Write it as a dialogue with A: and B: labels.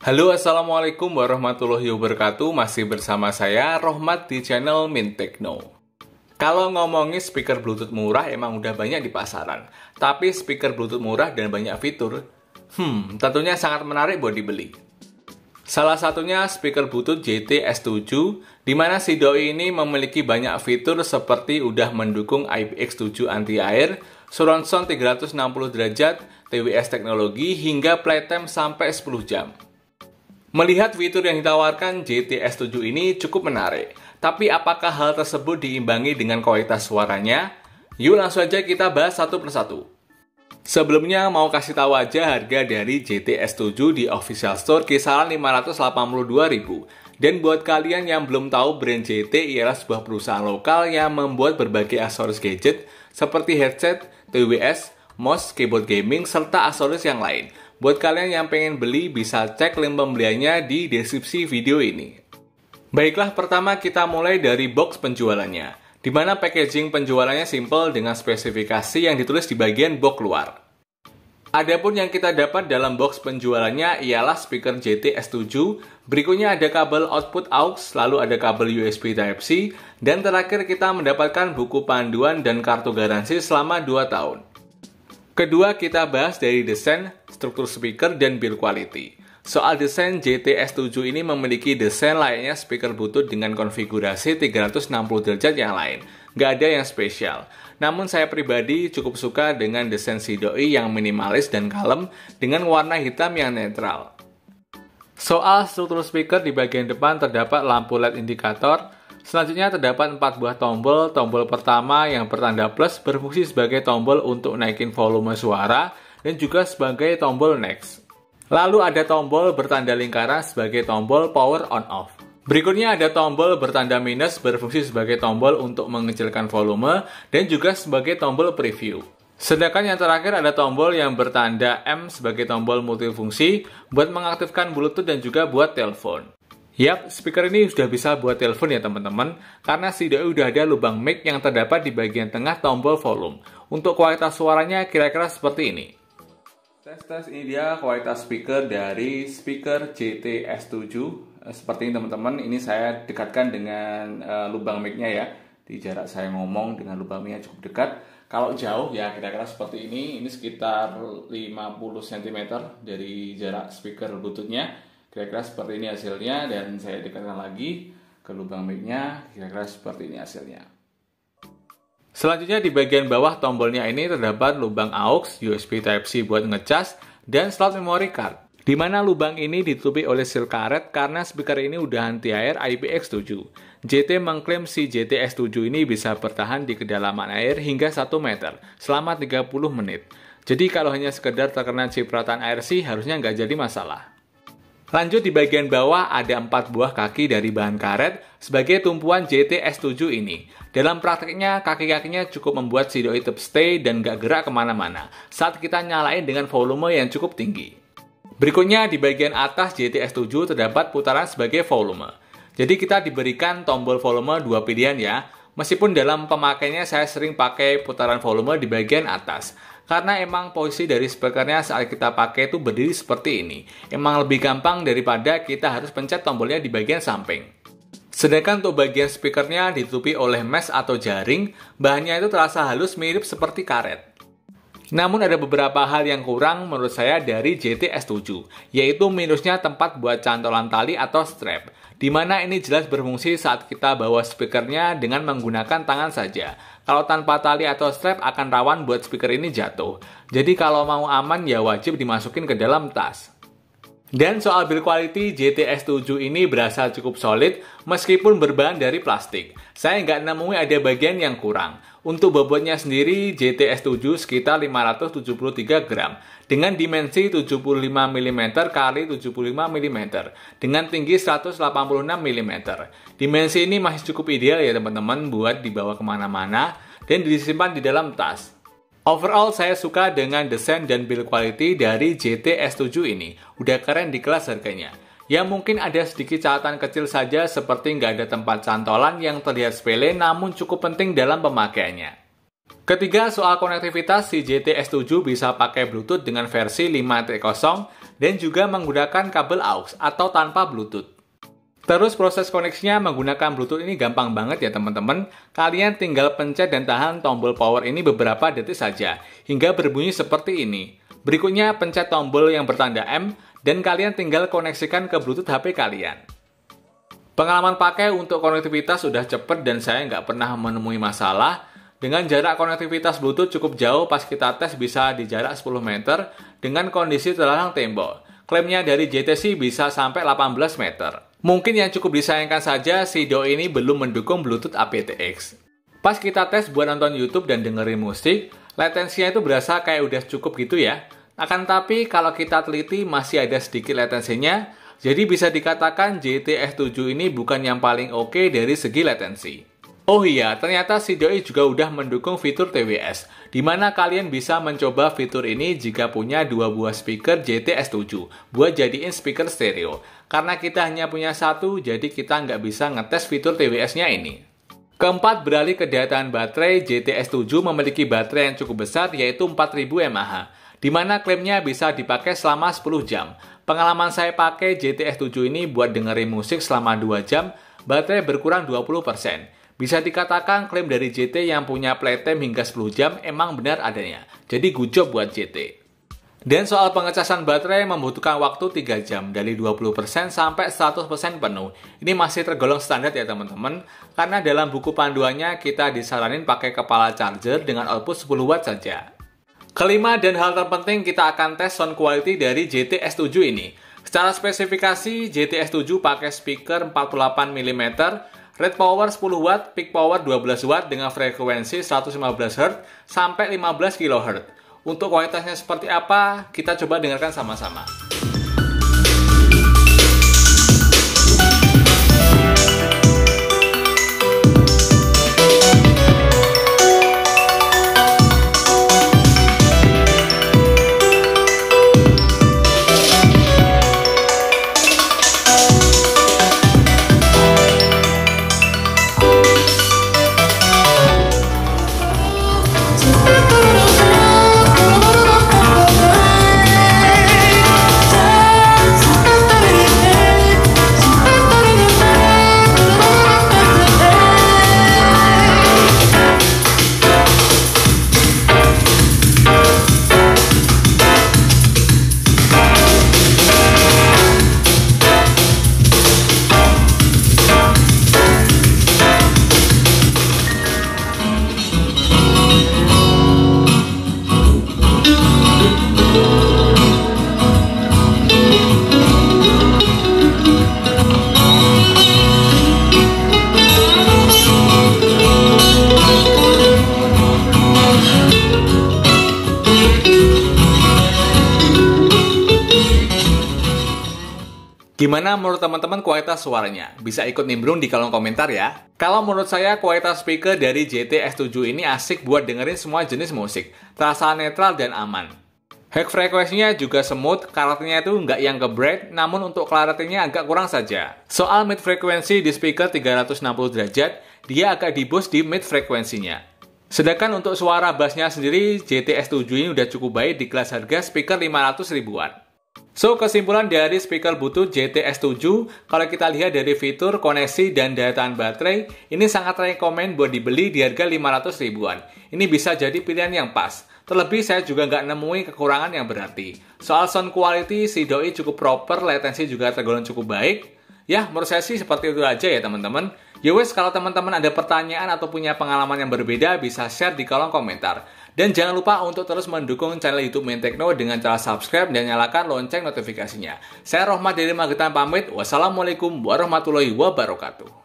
A: Halo, assalamualaikum warahmatullahi wabarakatuh. Masih bersama saya Rohmat di channel Mintekno. Kalau ngomongin speaker Bluetooth murah emang udah banyak di pasaran. Tapi speaker Bluetooth murah dan banyak fitur, tentunya sangat menarik buat dibeli. Salah satunya speaker Bluetooth JT S7, di mana si doi ini memiliki banyak fitur seperti udah mendukung IPX7 anti-air, surround sound 360 derajat, TWS teknologi, hingga playtime sampai 10 jam. Melihat fitur yang ditawarkan JT S7 ini cukup menarik, tapi apakah hal tersebut diimbangi dengan kualitas suaranya? Yuk langsung aja kita bahas satu persatu. Sebelumnya mau kasih tahu aja harga dari JT S7 di official store kisaran 582.000. Dan buat kalian yang belum tahu, brand JT ialah sebuah perusahaan lokal yang membuat berbagai aksesoris gadget seperti headset, TWS, mouse, keyboard gaming, serta aksesoris yang lain. Buat kalian yang pengen beli, bisa cek link pembeliannya di deskripsi video ini. Baiklah, pertama kita mulai dari box penjualannya, di mana packaging penjualannya simple dengan spesifikasi yang ditulis di bagian box luar. Adapun yang kita dapat dalam box penjualannya ialah speaker JT S7, berikutnya ada kabel output AUX, lalu ada kabel USB Type-C, dan terakhir kita mendapatkan buku panduan dan kartu garansi selama 2 tahun. Kedua, kita bahas dari desain, struktur speaker, dan build quality. Soal desain, JT S7 ini memiliki desain layaknya speaker Bluetooth dengan konfigurasi 360 derajat yang lain. Nggak ada yang spesial. Namun saya pribadi cukup suka dengan desain si doi yang minimalis dan kalem dengan warna hitam yang netral. Soal struktur speaker, di bagian depan terdapat lampu LED indikator. Selanjutnya terdapat 4 buah tombol. Tombol pertama yang bertanda plus berfungsi sebagai tombol untuk naikin volume suara dan juga sebagai tombol next. Lalu ada tombol bertanda lingkaran sebagai tombol power on off. Berikutnya ada tombol bertanda minus berfungsi sebagai tombol untuk mengecilkan volume dan juga sebagai tombol preview. Sedangkan yang terakhir ada tombol yang bertanda M sebagai tombol multifungsi buat mengaktifkan Bluetooth dan juga buat telepon. Yap, speaker ini sudah bisa buat telepon ya teman-teman, karena si doi udah ada lubang mic yang terdapat di bagian tengah tombol volume. Untuk kualitas suaranya kira-kira seperti ini. Tes ini dia kualitas speaker dari speaker JT S7. Seperti ini teman-teman, ini saya dekatkan dengan lubang mic-nya ya. Di jarak saya ngomong dengan lubang mic-nya cukup dekat. Kalau jauh ya kira-kira seperti ini sekitar 50 cm dari jarak speaker Bluetooth-nya. Kira-kira seperti ini hasilnya, dan saya dekatkan lagi ke lubang mic-nya, kira-kira seperti ini hasilnya. Selanjutnya di bagian bawah tombolnya ini terdapat lubang AUX, USB Type-C buat ngecas, dan slot memory card. Di mana lubang ini ditutupi oleh seal karet karena speaker ini udah anti-air IPX7. JT mengklaim si JT S7 ini bisa bertahan di kedalaman air hingga 1 meter selama 30 menit. Jadi kalau hanya sekedar terkena cipratan air sih harusnya nggak jadi masalah. Lanjut di bagian bawah ada 4 buah kaki dari bahan karet sebagai tumpuan JT S7 ini. Dalam prakteknya, kaki-kakinya cukup membuat si doi tetap stay dan gak gerak kemana-mana saat kita nyalain dengan volume yang cukup tinggi. Berikutnya di bagian atas JT S7 terdapat putaran sebagai volume. Jadi kita diberikan tombol volume 2 pilihan ya. Meskipun dalam pemakainya saya sering pakai putaran volume di bagian atas. Karena emang posisi dari speakernya saat kita pakai itu berdiri seperti ini. Emang lebih gampang daripada kita harus pencet tombolnya di bagian samping. Sedangkan untuk bagian speakernya ditutupi oleh mesh atau jaring, bahannya itu terasa halus mirip seperti karet. Namun ada beberapa hal yang kurang menurut saya dari JT S7, yaitu minusnya tempat buat cantolan tali atau strap, di mana ini jelas berfungsi saat kita bawa speakernya dengan menggunakan tangan saja. Kalau tanpa tali atau strap akan rawan buat speaker ini jatuh. Jadi kalau mau aman ya wajib dimasukin ke dalam tas. Dan soal build quality, JT S7 ini berasa cukup solid meskipun berbahan dari plastik. Saya nggak nemuin ada bagian yang kurang. Untuk bobotnya sendiri, JT S7 sekitar 573 gram dengan dimensi 75 mm x 75 mm dengan tinggi 186 mm. Dimensi ini masih cukup ideal ya teman-teman buat dibawa kemana-mana dan disimpan di dalam tas. Overall saya suka dengan desain dan build quality dari JT S7 ini. Udah keren di kelas harganya. Ya mungkin ada sedikit catatan kecil saja seperti nggak ada tempat cantolan yang terlihat sepele namun cukup penting dalam pemakaiannya. Ketiga, soal konektivitas, si JT S7 bisa pakai Bluetooth dengan versi 5.0 dan juga menggunakan kabel AUX atau tanpa Bluetooth. Terus proses koneksinya menggunakan Bluetooth ini gampang banget ya teman-teman. Kalian tinggal pencet dan tahan tombol power ini beberapa detik saja, hingga berbunyi seperti ini. Berikutnya pencet tombol yang bertanda M, dan kalian tinggal koneksikan ke Bluetooth HP kalian. Pengalaman pakai untuk konektivitas sudah cepet dan saya nggak pernah menemui masalah. Dengan jarak konektivitas Bluetooth cukup jauh, pas kita tes bisa di jarak 10 meter dengan kondisi terhalang tembok. Klaimnya dari JTC bisa sampai 18 meter. Mungkin yang cukup disayangkan saja, si doi ini belum mendukung Bluetooth aptX. Pas kita tes buat nonton YouTube dan dengerin musik, latensinya itu berasa kayak udah cukup gitu ya. Akan tapi kalau kita teliti masih ada sedikit latensinya, jadi bisa dikatakan JTS7 ini bukan yang paling oke dari segi latensi. Oh iya, ternyata si doi juga udah mendukung fitur TWS, di mana kalian bisa mencoba fitur ini jika punya 2 buah speaker JTS7 buat jadiin speaker stereo. Karena kita hanya punya 1, jadi kita nggak bisa ngetes fitur TWS-nya ini. Keempat, beralih ke daya tahan baterai. JTS7 memiliki baterai yang cukup besar, yaitu 4000 mAh, di mana klaimnya bisa dipakai selama 10 jam. Pengalaman saya pakai JTS7 ini buat dengerin musik selama 2 jam, baterai berkurang 20%. Bisa dikatakan klaim dari JT yang punya playtime hingga 10 jam emang benar adanya. Jadi good job buat JT. Dan soal pengecasan baterai membutuhkan waktu 3 jam, dari 20% sampai 100% penuh. Ini masih tergolong standar ya teman-teman, karena dalam buku panduannya kita disaranin pakai kepala charger dengan output 10 watt saja. Kelima dan hal terpenting, kita akan tes sound quality dari JTS7 ini. Secara spesifikasi, JTS7 pakai speaker 48 mm, rate power 10 watt, peak power 12 watt dengan frekuensi 115 Hz sampai 15 kHz. Untuk kualitasnya seperti apa, kita coba dengarkan sama-sama. Gimana menurut teman-teman kualitas suaranya? Bisa ikut nimbrung di kolom komentar ya. Kalau menurut saya kualitas speaker dari JTS7 ini asik buat dengerin semua jenis musik. Terasa netral dan aman. High frekuensinya juga smooth, karakternya itu nggak yang ke-bright, namun untuk clarity-nya agak kurang saja. Soal mid frekuensi di speaker 360 derajat, dia agak di-boost di mid frekuensinya. Sedangkan untuk suara bassnya sendiri, JTS7 ini udah cukup baik di kelas harga speaker 500 ribuan. So, kesimpulan dari speaker Bluetooth JTS7, kalau kita lihat dari fitur, koneksi, dan daya tahan baterai, ini sangat rekomen buat dibeli di harga 500 ribuan. Ini bisa jadi pilihan yang pas. Terlebih, saya juga nggak nemui kekurangan yang berarti. Soal sound quality, si doi cukup proper, latensi juga tergolong cukup baik. Ya, menurut saya sih seperti itu aja ya teman-teman. Yowes, kalau teman-teman ada pertanyaan atau punya pengalaman yang berbeda, bisa share di kolom komentar. Dan jangan lupa untuk terus mendukung channel YouTube Mint Techno dengan cara subscribe dan nyalakan lonceng notifikasinya. Saya Rohmat dari Magetan pamit. Wassalamualaikum warahmatullahi wabarakatuh.